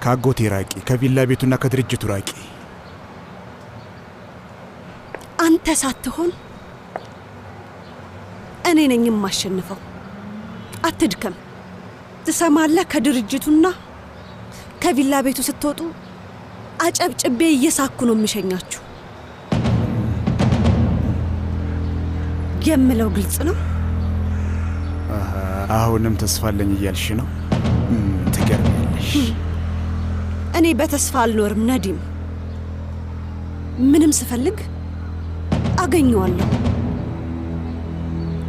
ካጎቴ ራቂ፣ ከቪላ ቤቱና ከድርጅቱ ራቂ። አንተ ሳትሆን እኔ ነኝ የማሸንፈው። አትድከም። ትሰማለህ? ከድርጅቱና ከቪላ ቤቱ ስትወጡ አጨብጭቤ እየሳኩ ነው የምሸኛችሁ። የምለው ግልጽ ነው። አሁንም ተስፋለኝ እያልሽ ነው? ትገርሚያለሽ። እኔ በተስፋ አልኖርም ነዲም። ምንም ስፈልግ አገኘዋለሁ።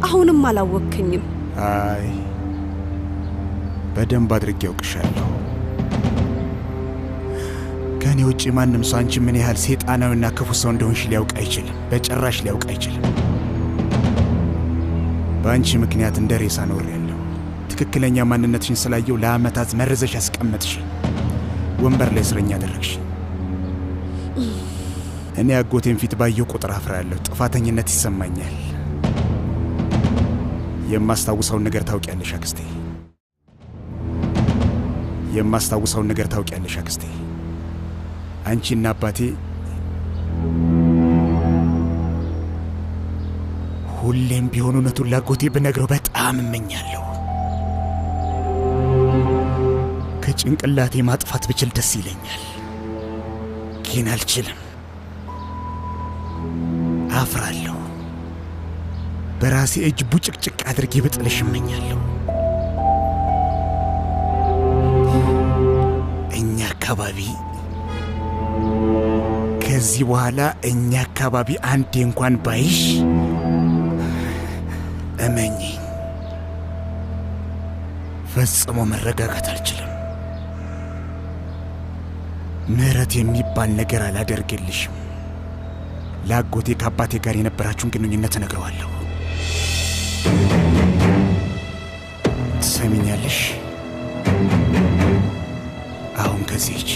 አሁንም አላወቅከኝም። አይ በደንብ አድርጌ ያውቅሻለሁ። ከኔ ውጪ ማንም ሰው አንቺ ምን ያህል ሰይጣናዊና ክፉ ሰው እንደሆንሽ ሊያውቅ አይችልም። በጭራሽ ሊያውቅ አይችልም። በአንቺ ምክንያት እንደ ሬሳ ኖሬያለሁ። ትክክለኛ ማንነትሽን ስላየው ለዓመታት መርዘሽ ያስቀመጥሽ፣ ወንበር ላይ እስረኛ አደረግሽ። እኔ አጎቴን ፊት ባየው ቁጥር አፍራለሁ። ጥፋተኝነት ይሰማኛል። የማስታውሰውን ነገር ታውቂያለሽ አክስቴ። የማስታውሰውን ነገር ታውቂያለሽ አክስቴ። አንቺና አባቴ ሁሌም ቢሆን እውነቱን ላጎቴ ብነግረው በጣም እመኛለሁ። ከጭንቅላቴ ማጥፋት ብችል ደስ ይለኛል፣ ግን አልችልም። አፍራለሁ። በራሴ እጅ ቡጭቅጭቅ አድርጌ ብጥልሽ እመኛለሁ። እኛ አካባቢ ከዚህ በኋላ እኛ አካባቢ አንዴ እንኳን ባይሽ እመኚ፣ ፈጽሞ መረጋጋት አልችልም። ምህረት የሚባል ነገር አላደርግልሽም። ለአጎቴ ከአባቴ ጋር የነበራችሁን ግንኙነት እነግረዋለሁ። ትሰሚኛለሽ? አሁን ከዚህች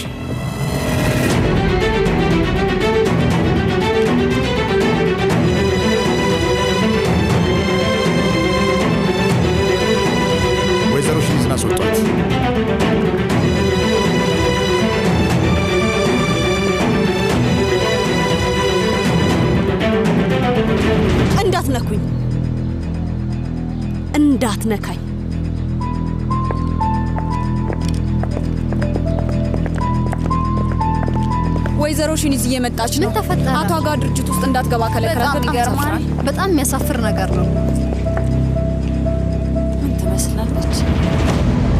ወይዘሮ ሽንዝን አስወጧት። እንዳትነኩኝ፣ እንዳትነካኝ። ወይዘሮ ሽኒዝ እየመጣች ነው። ምን ተፈጠረ? አቶ አጋ ድርጅት ውስጥ እንዳትገባ ከለከላት። በጣም የሚያሳፍር ነገር ነው። ምን ትመስላለች?